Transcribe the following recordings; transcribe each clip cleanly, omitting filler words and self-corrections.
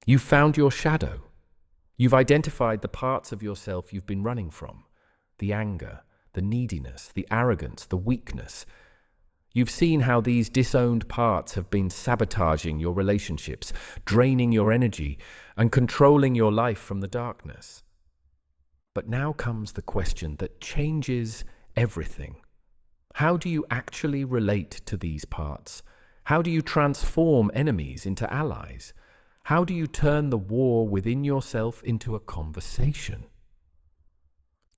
You've found your shadow. You've identified the parts of yourself you've been running from: the anger, the neediness, the arrogance, the weakness. You've seen how these disowned parts have been sabotaging your relationships, draining your energy, and controlling your life from the darkness. But now comes the question that changes everything. How do you actually relate to these parts? How do you transform enemies into allies? How do you turn the war within yourself into a conversation?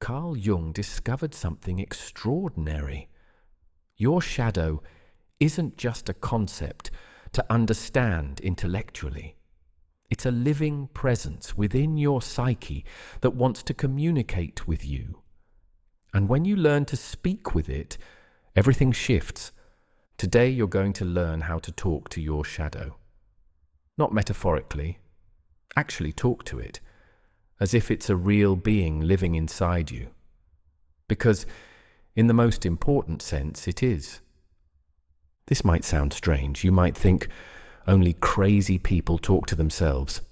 Carl Jung discovered something extraordinary. Your shadow isn't just a concept to understand intellectually. It's a living presence within your psyche that wants to communicate with you. And when you learn to speak with it, everything shifts. Today you're going to learn how to talk to your shadow. Not metaphorically. Actually talk to it, as if it's a real being living inside you. Because, in the most important sense, it is. This might sound strange. You might think only crazy people talk to themselves.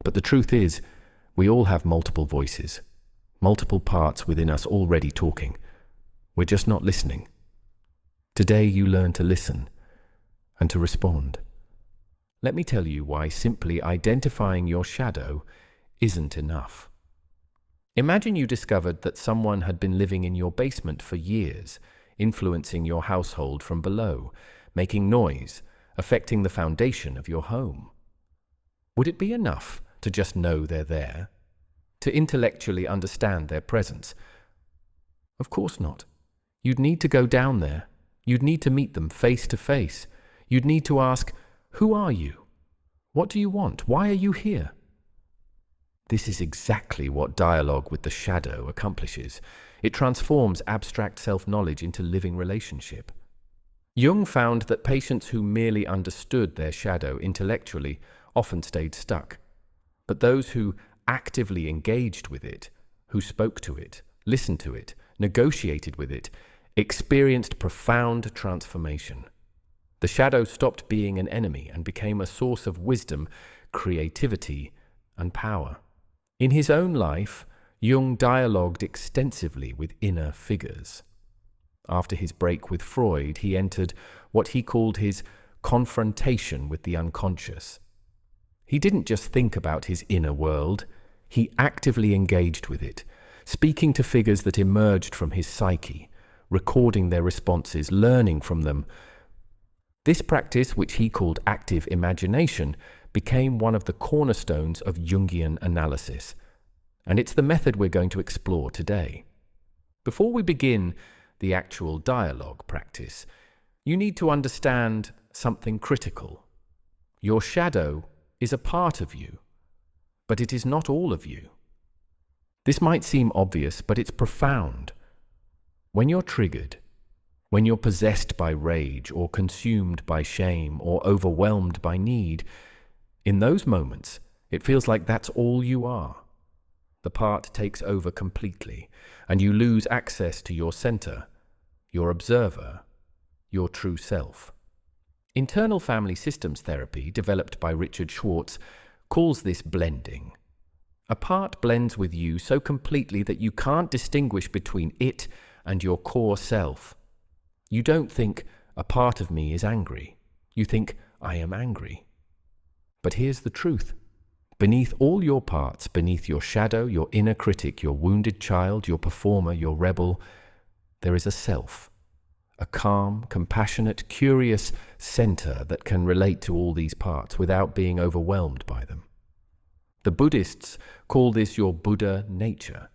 But the truth is, we all have multiple voices, multiple parts within us already talking. We're just not listening. Today you learn to listen and to respond. Let me tell you why simply identifying your shadow isn't enough. Imagine you discovered that someone had been living in your basement for years, influencing your household from below, making noise, affecting the foundation of your home. Would it be enough to just know they're there? To intellectually understand their presence? Of course not. You'd need to go down there. You'd need to meet them face to face. You'd need to ask, who are you? What do you want? Why are you here? This is exactly what dialogue with the shadow accomplishes. It transforms abstract self-knowledge into living relationship. Jung found that patients who merely understood their shadow intellectually often stayed stuck. But those who actively engaged with it, who spoke to it, listened to it, negotiated with it, experienced profound transformation. The shadow stopped being an enemy and became a source of wisdom, creativity, and power. In his own life, Jung dialogued extensively with inner figures. After his break with Freud, he entered what he called his confrontation with the unconscious. He didn't just think about his inner world, he actively engaged with it, speaking to figures that emerged from his psyche, recording their responses, learning from them. This practice, which he called active imagination, became one of the cornerstones of Jungian analysis. And it's the method we're going to explore today. Before we begin the actual dialogue practice, you need to understand something critical. Your shadow is a part of you, but it is not all of you. This might seem obvious, but it's profound. When you're triggered, when you're possessed by rage or consumed by shame or overwhelmed by need, in those moments, it feels like that's all you are. The part takes over completely, and you lose access to your center, your observer, your true self. Internal family systems therapy, developed by Richard Schwartz, calls this blending. A part blends with you so completely that you can't distinguish between it and your core self. You don't think, a part of me is angry. You think, I am angry. But here's the truth. Beneath all your parts, beneath your shadow, your inner critic, your wounded child, your performer, your rebel, there is a self. A calm, compassionate, curious center that can relate to all these parts without being overwhelmed by them. The Buddhists call this your Buddha nature.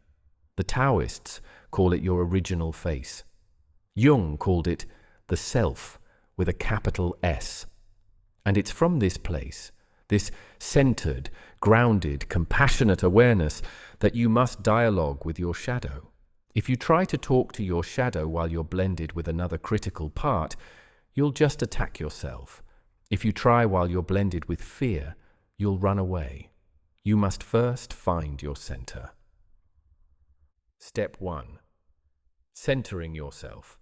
The Taoists call it your original face. Jung called it the self with a capital S. And it's from this place, this centered, grounded, compassionate awareness, that you must dialogue with your shadow. If you try to talk to your shadow while you're blended with another critical part, you'll just attack yourself. If you try while you're blended with fear, you'll run away. You must first find your center. Step 1. Centering yourself.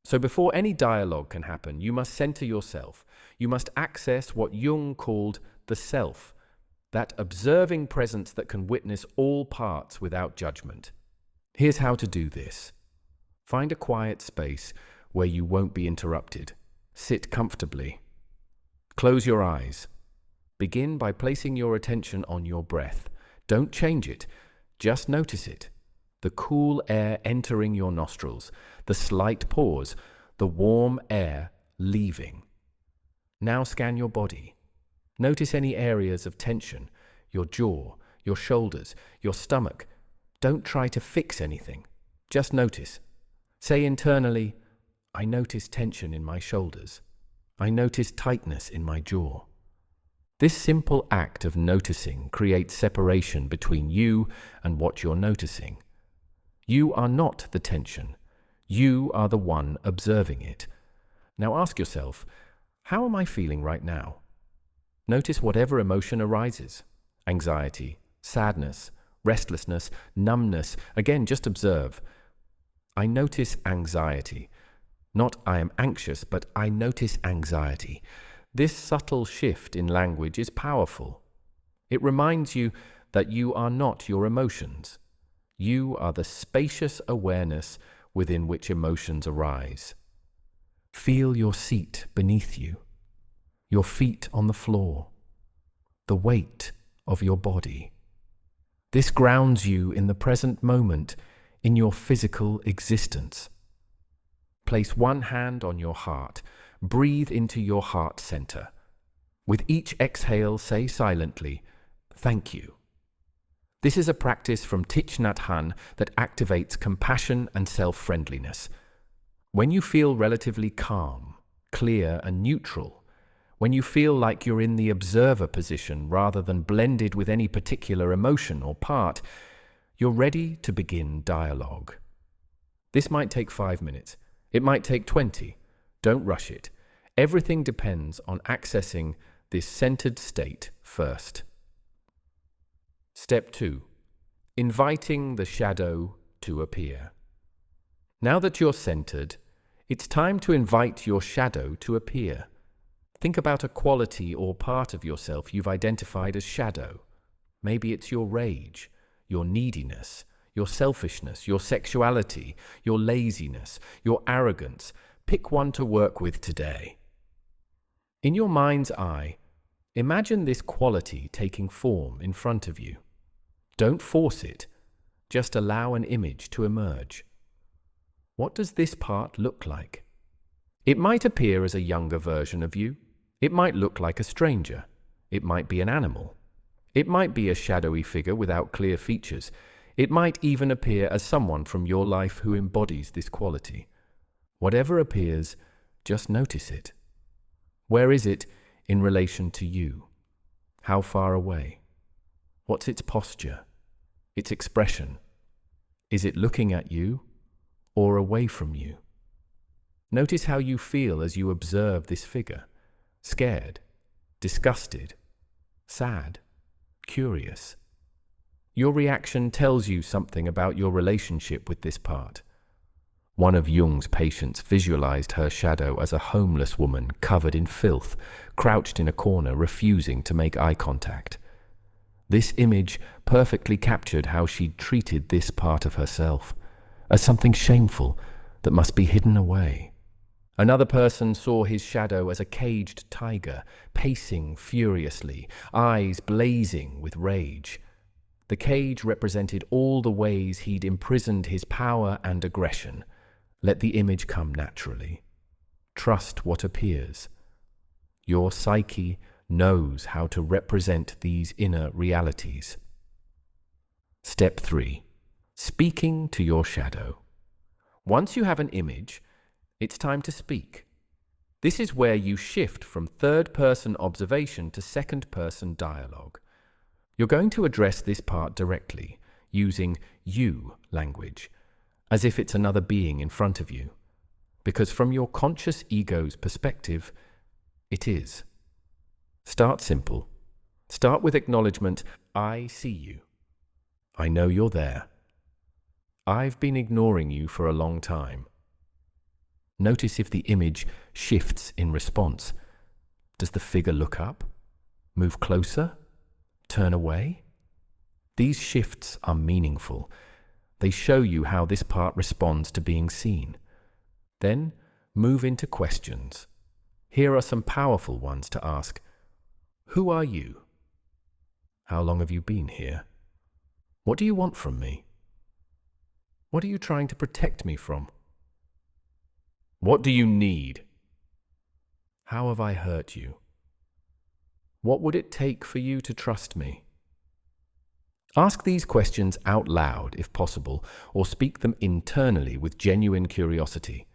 So before any dialogue can happen, you must center yourself. You must access what Jung called the self, that observing presence that can witness all parts without judgment. Here's how to do this. Find a quiet space where you won't be interrupted. Sit comfortably. Close your eyes. Begin by placing your attention on your breath. Don't change it, just notice it. The cool air entering your nostrils, the slight pause, the warm air leaving. Now scan your body. Notice any areas of tension, your jaw, your shoulders, your stomach. Don't try to fix anything, just notice. Say internally, I notice tension in my shoulders. I notice tightness in my jaw. This simple act of noticing creates separation between you and what you're noticing. You are not the tension. You are the one observing it. Now ask yourself, how am I feeling right now? Notice whatever emotion arises. Anxiety, sadness, restlessness, numbness. Again, just observe. I notice anxiety. Not I am anxious, but I notice anxiety. This subtle shift in language is powerful. It reminds you that you are not your emotions. You are the spacious awareness within which emotions arise. Feel your seat beneath you, your feet on the floor, the weight of your body. This grounds you in the present moment, in your physical existence. Place one hand on your heart. Breathe into your heart center. With each exhale, say silently, thank you. This is a practice from Thich Nhat Hanh that activates compassion and self-friendliness. When you feel relatively calm, clear, and neutral, when you feel like you're in the observer position rather than blended with any particular emotion or part, you're ready to begin dialogue. This might take 5 minutes. It might take 20. Don't rush it. Everything depends on accessing this centered state first. Step 2. Inviting the shadow to appear. Now that you're centered, it's time to invite your shadow to appear. Think about a quality or part of yourself you've identified as shadow. Maybe it's your rage, your neediness, your selfishness, your sexuality, your laziness, your arrogance. Pick one to work with today. In your mind's eye, imagine this quality taking form in front of you. Don't force it, just allow an image to emerge. What does this part look like? It might appear as a younger version of you. It might look like a stranger. It might be an animal. It might be a shadowy figure without clear features. It might even appear as someone from your life who embodies this quality. Whatever appears, just notice it. Where is it in relation to you? How far away? What's its posture? Its expression? Is it looking at you or away from you? Notice how you feel as you observe this figure. Scared, disgusted, sad, curious. Your reaction tells you something about your relationship with this part. One of Jung's patients visualized her shadow as a homeless woman covered in filth, crouched in a corner, refusing to make eye contact. This image perfectly captured how she'd treated this part of herself, as something shameful that must be hidden away. Another person saw his shadow as a caged tiger, pacing furiously, eyes blazing with rage. The cage represented all the ways he'd imprisoned his power and aggression. Let the image come naturally. Trust what appears. Your psyche knows how to represent these inner realities. Step 3. Speaking to your shadow. Once you have an image, it's time to speak. This is where you shift from third-person observation to second-person dialogue. You're going to address this part directly, using you language, as if it's another being in front of you. Because from your conscious ego's perspective, it is. Start simple. Start with acknowledgement, I see you. I know you're there. I've been ignoring you for a long time. Notice if the image shifts in response. Does the figure look up? Move closer? Turn away? These shifts are meaningful. They show you how this part responds to being seen. Then move into questions. Here are some powerful ones to ask. Who are you? How long have you been here? What do you want from me? What are you trying to protect me from? What do you need? How have I hurt you? What would it take for you to trust me? Ask these questions out loud, if possible, or speak them internally with genuine curiosity.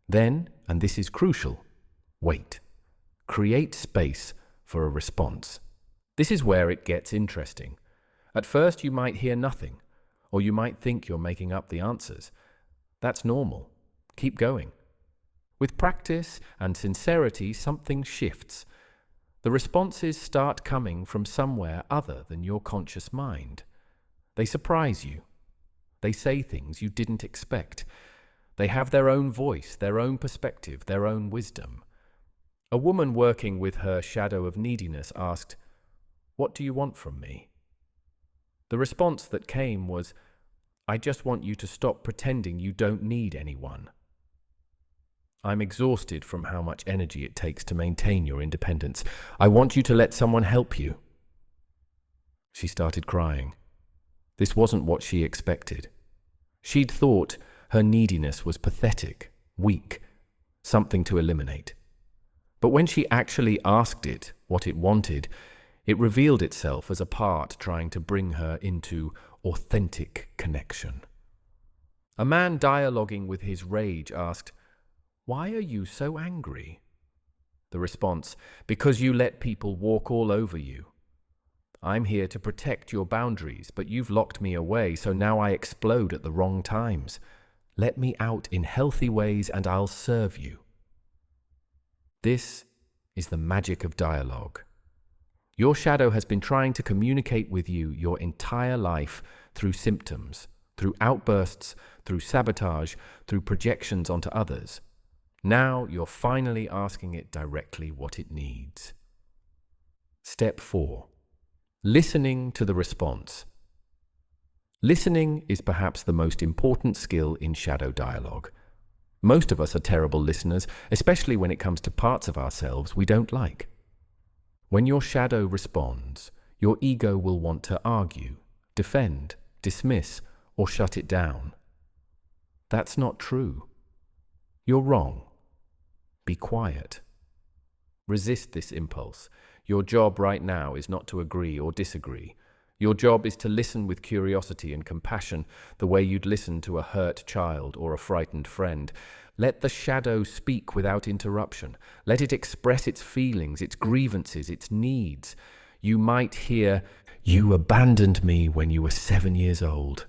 Then, and this is crucial, wait. Create space for a response. This is where it gets interesting. At first, you might hear nothing, or you might think you're making up the answers. That's normal. Keep going. With practice and sincerity, something shifts. The responses start coming from somewhere other than your conscious mind. They surprise you. They say things you didn't expect. They have their own voice, their own perspective, their own wisdom. A woman working with her shadow of neediness asked, "What do you want from me?" The response that came was, "I just want you to stop pretending you don't need anyone. I'm exhausted from how much energy it takes to maintain your independence. I want you to let someone help you." She started crying. This wasn't what she expected. She'd thought her neediness was pathetic, weak, something to eliminate. But when she actually asked it what it wanted, it revealed itself as a part trying to bring her into authentic connection. A man dialoguing with his rage asked, "Why are you so angry?" The response, "Because you let people walk all over you. I'm here to protect your boundaries, but you've locked me away, so now I explode at the wrong times. Let me out in healthy ways and I'll serve you." This is the magic of dialogue. Your shadow has been trying to communicate with you your entire life through symptoms, through outbursts, through sabotage, through projections onto others. Now you're finally asking it directly what it needs. Step 4. Listening to the response. Listening is perhaps the most important skill in shadow dialogue. Most of us are terrible listeners, especially when it comes to parts of ourselves we don't like. When your shadow responds, your ego will want to argue, defend, dismiss, or shut it down. That's not true. You're wrong. Be quiet. Resist this impulse. Your job right now is not to agree or disagree. Your job is to listen with curiosity and compassion, the way you'd listen to a hurt child or a frightened friend. Let the shadow speak without interruption. Let it express its feelings, its grievances, its needs. You might hear, "You abandoned me when you were 7 years old.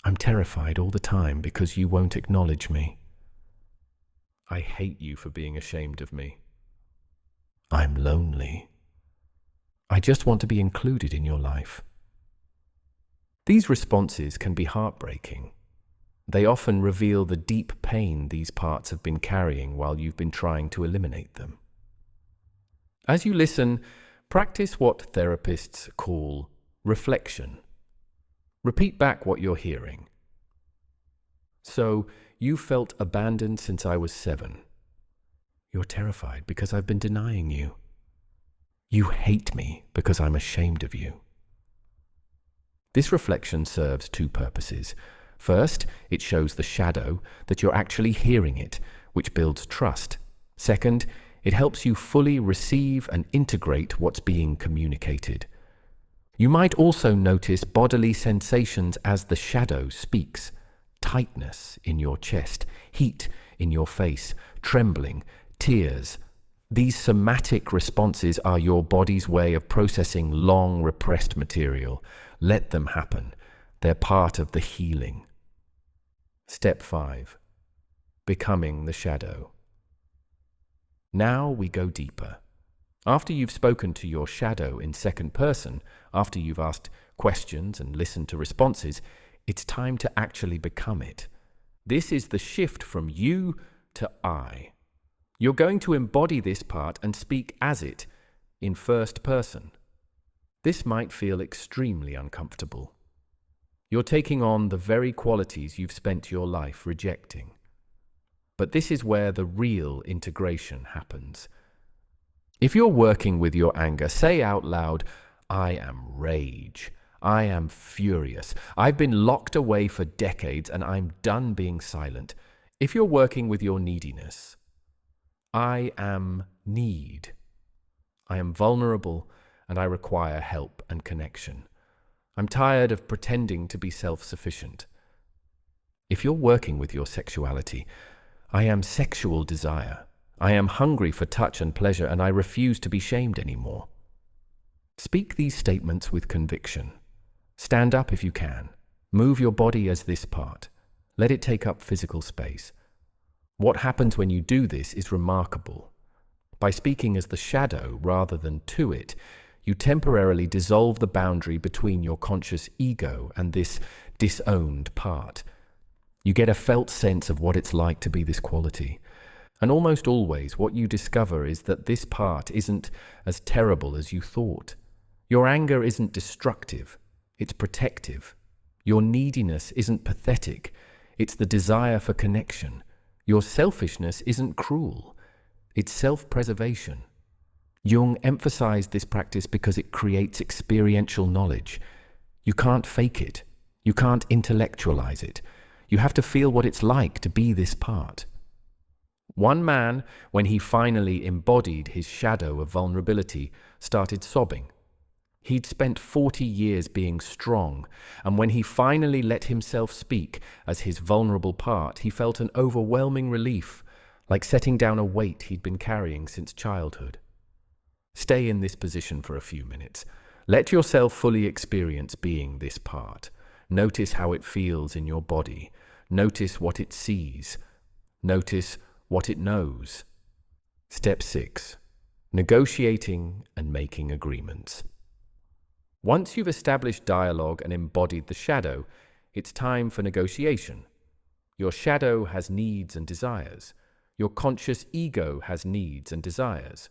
I'm terrified all the time because you won't acknowledge me. I hate you for being ashamed of me. I'm lonely. I just want to be included in your life." These responses can be heartbreaking. They often reveal the deep pain these parts have been carrying while you've been trying to eliminate them. As you listen, practice what therapists call reflection. Repeat back what you're hearing. "So, you felt abandoned since I was 7. You're terrified because I've been denying you. You hate me because I'm ashamed of you." This reflection serves two purposes. First, it shows the shadow that you're actually hearing it, which builds trust. Second, it helps you fully receive and integrate what's being communicated. You might also notice bodily sensations as the shadow speaks. Tightness in your chest, heat in your face, trembling, tears. These somatic responses are your body's way of processing long repressed material. Let them happen. They're part of the healing. Step 5. Becoming the shadow. Now we go deeper. After you've spoken to your shadow in second person, after you've asked questions and listened to responses, it's time to actually become it. This is the shift from you to I. You're going to embody this part and speak as it. in first person. This might feel extremely uncomfortable. You're taking on the very qualities you've spent your life rejecting. But this is where the real integration happens. If you're working with your anger, say out loud, "I am rage. I am furious. I've been locked away for decades and I'm done being silent." If you're working with your neediness, "I am need. I am vulnerable and I require help and connection. I'm tired of pretending to be self-sufficient." If you're working with your sexuality, "I am sexual desire. I am hungry for touch and pleasure and I refuse to be shamed anymore." Speak these statements with conviction. Stand up if you can. Move your body as this part. Let it take up physical space. What happens when you do this is remarkable. By speaking as the shadow rather than to it, you temporarily dissolve the boundary between your conscious ego and this disowned part. You get a felt sense of what it's like to be this quality. And almost always what you discover is that this part isn't as terrible as you thought. Your anger isn't destructive, it's protective. Your neediness isn't pathetic, it's the desire for connection. Your selfishness isn't cruel, it's self-preservation. Jung emphasized this practice because it creates experiential knowledge. You can't fake it. You can't intellectualize it. You have to feel what it's like to be this part. One man, when he finally embodied his shadow of vulnerability, started sobbing. He'd spent 40 years being strong, and when he finally let himself speak as his vulnerable part, he felt an overwhelming relief, like setting down a weight he'd been carrying since childhood. Stay in this position for a few minutes. Let yourself fully experience being this part. Notice how it feels in your body. Notice what it sees. Notice what it knows. Step 6. Negotiating and making agreements. Once you've established dialogue and embodied the shadow, it's time for negotiation. Your shadow has needs and desires. Your conscious ego has needs and desires.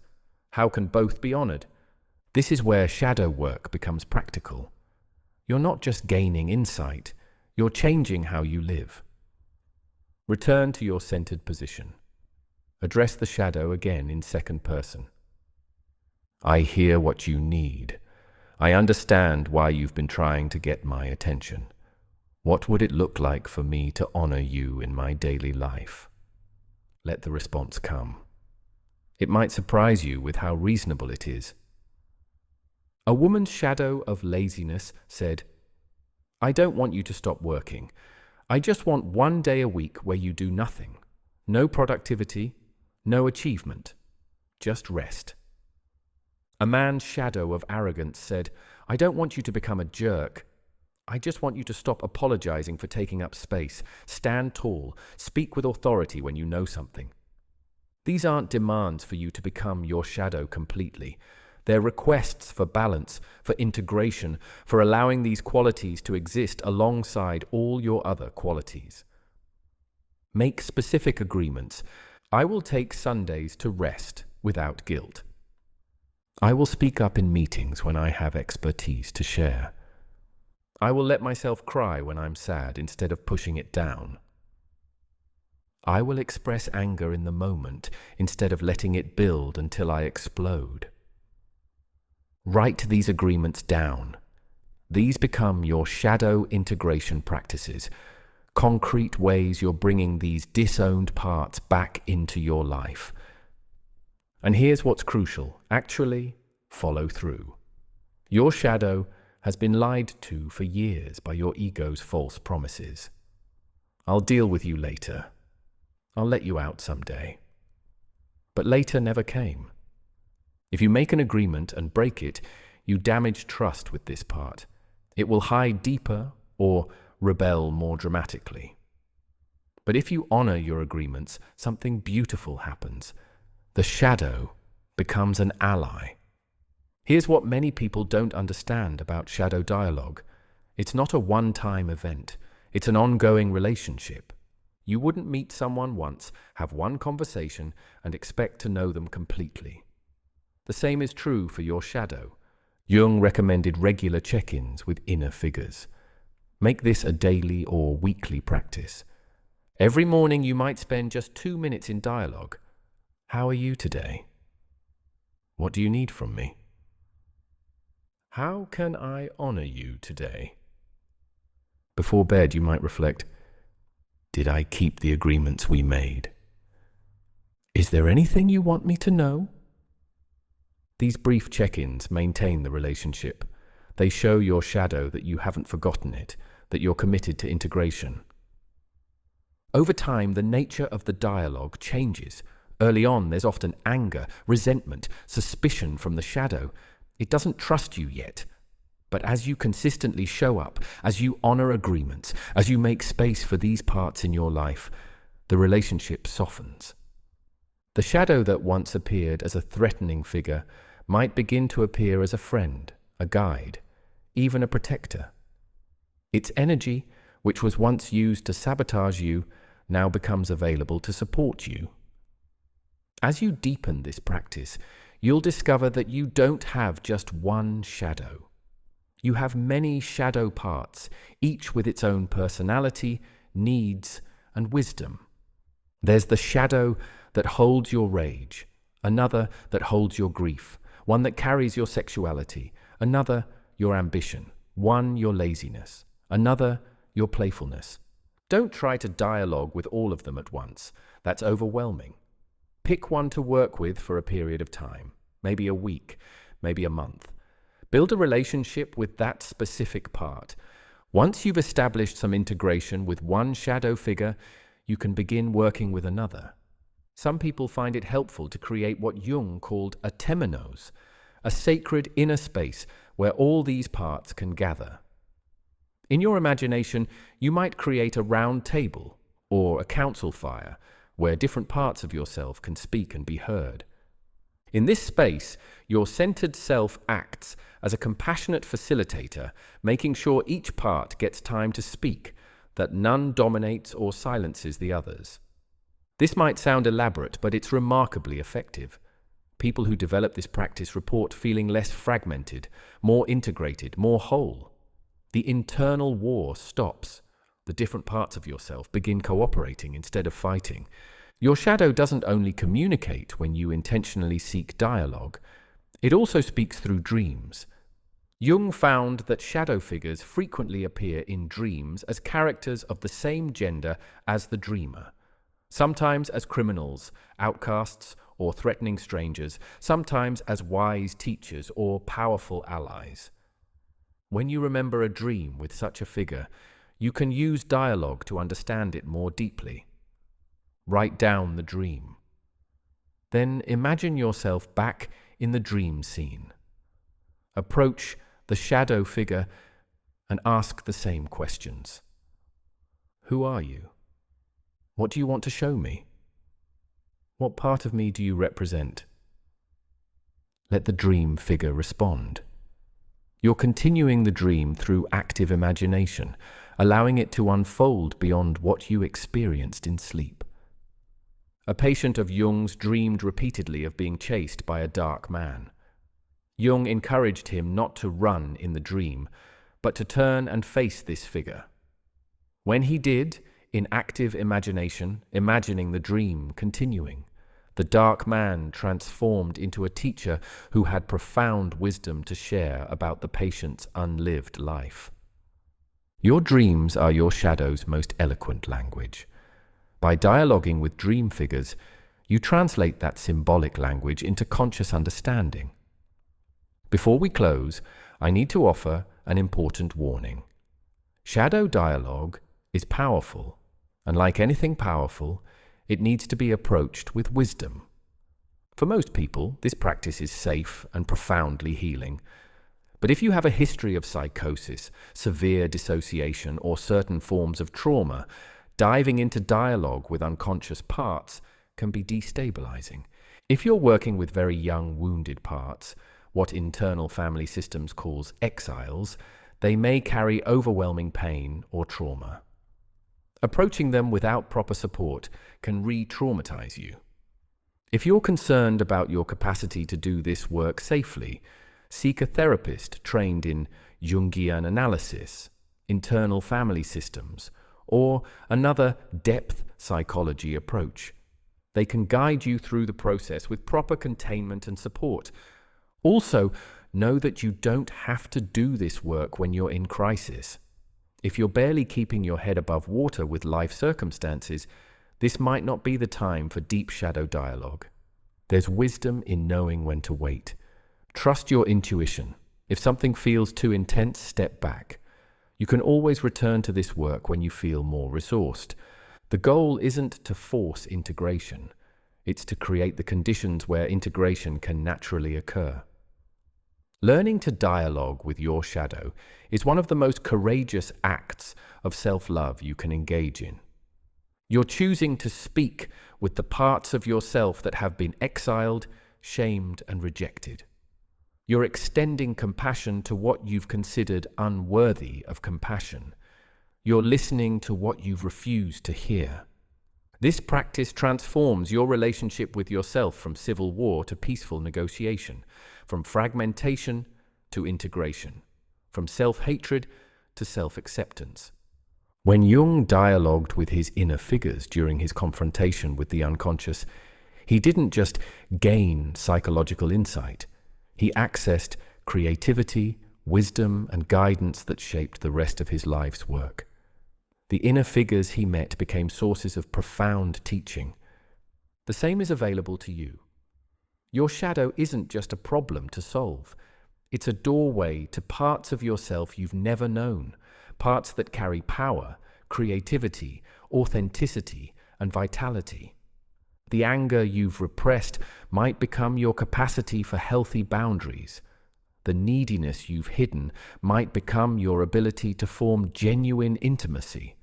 How can both be honored? This is where shadow work becomes practical. You're not just gaining insight, you're changing how you live. Return to your centered position. Address the shadow again in second person. "I hear what you need. I understand why you've been trying to get my attention. What would it look like for me to honor you in my daily life?" Let the response come. It might surprise you with how reasonable it is. A woman's shadow of laziness said, "I don't want you to stop working. I just want one day a week where you do nothing. No productivity, no achievement, just rest." A man's shadow of arrogance said, "I don't want you to become a jerk. I just want you to stop apologizing for taking up space. Stand tall, speak with authority when you know something." These aren't demands for you to become your shadow completely. They're requests for balance, for integration, for allowing these qualities to exist alongside all your other qualities. Make specific agreements. I will take Sundays to rest without guilt. I will speak up in meetings when I have expertise to share. I will let myself cry when I'm sad instead of pushing it down. I will express anger in the moment instead of letting it build until I explode. Write these agreements down. These become your shadow integration practices, concrete ways you're bringing these disowned parts back into your life. And here's what's crucial. Actually, follow through. Your shadow has been lied to for years by your ego's false promises. "I'll deal with you later. I'll let you out someday." But later never came. If you make an agreement and break it, you damage trust with this part. It will hide deeper or rebel more dramatically. But if you honor your agreements, something beautiful happens. The shadow becomes an ally. Here's what many people don't understand about shadow dialogue. It's not a one-time event. It's an ongoing relationship. You wouldn't meet someone once, have one conversation, and expect to know them completely. The same is true for your shadow. Jung recommended regular check-ins with inner figures. Make this a daily or weekly practice. Every morning you might spend just 2 minutes in dialogue. How are you today? What do you need from me? How can I honor you today? Before bed you might reflect, did I keep the agreements we made? Is there anything you want me to know? These brief check-ins maintain the relationship. They show your shadow that you haven't forgotten it, that you're committed to integration. Over time, the nature of the dialogue changes. Early on, there's often anger, resentment, suspicion from the shadow. It doesn't trust you yet. But as you consistently show up, as you honor agreements, as you make space for these parts in your life, the relationship softens. The shadow that once appeared as a threatening figure might begin to appear as a friend, a guide, even a protector. Its energy, which was once used to sabotage you, now becomes available to support you. As you deepen this practice, you'll discover that you don't have just one shadow. You have many shadow parts, each with its own personality, needs, and wisdom. There's the shadow that holds your rage, another that holds your grief, one that carries your sexuality, another your ambition, one your laziness, another your playfulness. Don't try to dialogue with all of them at once. That's overwhelming. Pick one to work with for a period of time, maybe a week, maybe a month. Build a relationship with that specific part. Once you've established some integration with one shadow figure, you can begin working with another. Some people find it helpful to create what Jung called a temenos, a sacred inner space where all these parts can gather. In your imagination, you might create a round table or a council fire where different parts of yourself can speak and be heard. In this space, your centered self acts as a compassionate facilitator, making sure each part gets time to speak, that none dominates or silences the others. This might sound elaborate, but it's remarkably effective. People who develop this practice report feeling less fragmented, more integrated, more whole. The internal war stops. The different parts of yourself begin cooperating instead of fighting. Your shadow doesn't only communicate when you intentionally seek dialogue, it also speaks through dreams. Jung found that shadow figures frequently appear in dreams as characters of the same gender as the dreamer. Sometimes as criminals, outcasts, or threatening strangers, sometimes as wise teachers or powerful allies. When you remember a dream with such a figure, you can use dialogue to understand it more deeply. Write down the dream. Then imagine yourself back in the dream scene. Approach the shadow figure and ask the same questions. Who are you? What do you want to show me? What part of me do you represent? Let the dream figure respond. You're continuing the dream through active imagination, allowing it to unfold beyond what you experienced in sleep. A patient of Jung's dreamed repeatedly of being chased by a dark man. Jung encouraged him not to run in the dream, but to turn and face this figure. When he did, in active imagination, imagining the dream continuing, the dark man transformed into a teacher who had profound wisdom to share about the patient's unlived life. Your dreams are your shadow's most eloquent language. By dialoguing with dream figures, you translate that symbolic language into conscious understanding. Before we close, I need to offer an important warning. Shadow dialogue is powerful, and like anything powerful, it needs to be approached with wisdom. For most people, this practice is safe and profoundly healing. But if you have a history of psychosis, severe dissociation, or certain forms of trauma, diving into dialogue with unconscious parts can be destabilizing. If you're working with very young, wounded parts, what internal family systems calls exiles, they may carry overwhelming pain or trauma. Approaching them without proper support can re-traumatize you. If you're concerned about your capacity to do this work safely, seek a therapist trained in Jungian analysis, internal family systems, or another depth psychology approach. They can guide you through the process with proper containment and support. Also, know that you don't have to do this work when you're in crisis. If you're barely keeping your head above water with life circumstances, this might not be the time for deep shadow dialogue. There's wisdom in knowing when to wait. Trust your intuition. If something feels too intense, step back. You can always return to this work when you feel more resourced. The goal isn't to force integration. It's to create the conditions where integration can naturally occur. Learning to dialogue with your shadow is one of the most courageous acts of self-love you can engage in. You're choosing to speak with the parts of yourself that have been exiled, shamed, and rejected. You're extending compassion to what you've considered unworthy of compassion. You're listening to what you've refused to hear. This practice transforms your relationship with yourself from civil war to peaceful negotiation, from fragmentation to integration, from self-hatred to self-acceptance. When Jung dialogued with his inner figures during his confrontation with the unconscious, he didn't just gain psychological insight. He accessed creativity, wisdom, and guidance that shaped the rest of his life's work. The inner figures he met became sources of profound teaching. The same is available to you. Your shadow isn't just a problem to solve. It's a doorway to parts of yourself you've never known, parts that carry power, creativity, authenticity, and vitality. The anger you've repressed might become your capacity for healthy boundaries. The neediness you've hidden might become your ability to form genuine intimacy.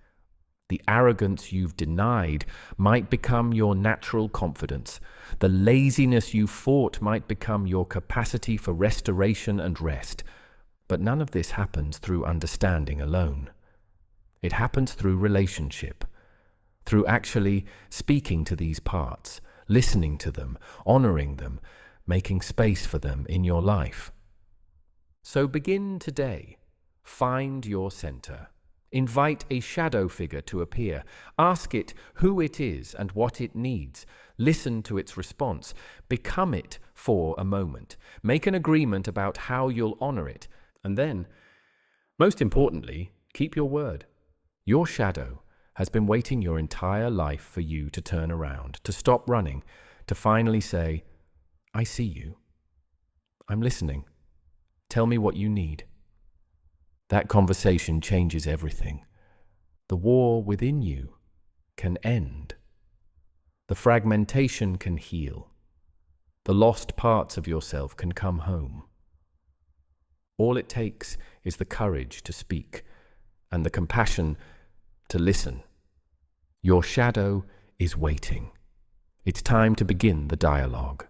The arrogance you've denied might become your natural confidence. The laziness you fought might become your capacity for restoration and rest. But none of this happens through understanding alone. It happens through relationship, through actually speaking to these parts, listening to them, honoring them, making space for them in your life. So begin today. Find your center. Invite a shadow figure to appear. Ask it who it is and what it needs. Listen to its response. Become it for a moment. Make an agreement about how you'll honor it. And then, most importantly, keep your word. Your shadow has been waiting your entire life for you to turn around, to stop running, to finally say, I see you. I'm listening. Tell me what you need. That conversation changes everything. The war within you can end. The fragmentation can heal. The lost parts of yourself can come home. All it takes is the courage to speak and the compassion to listen. Your shadow is waiting. It's time to begin the dialogue.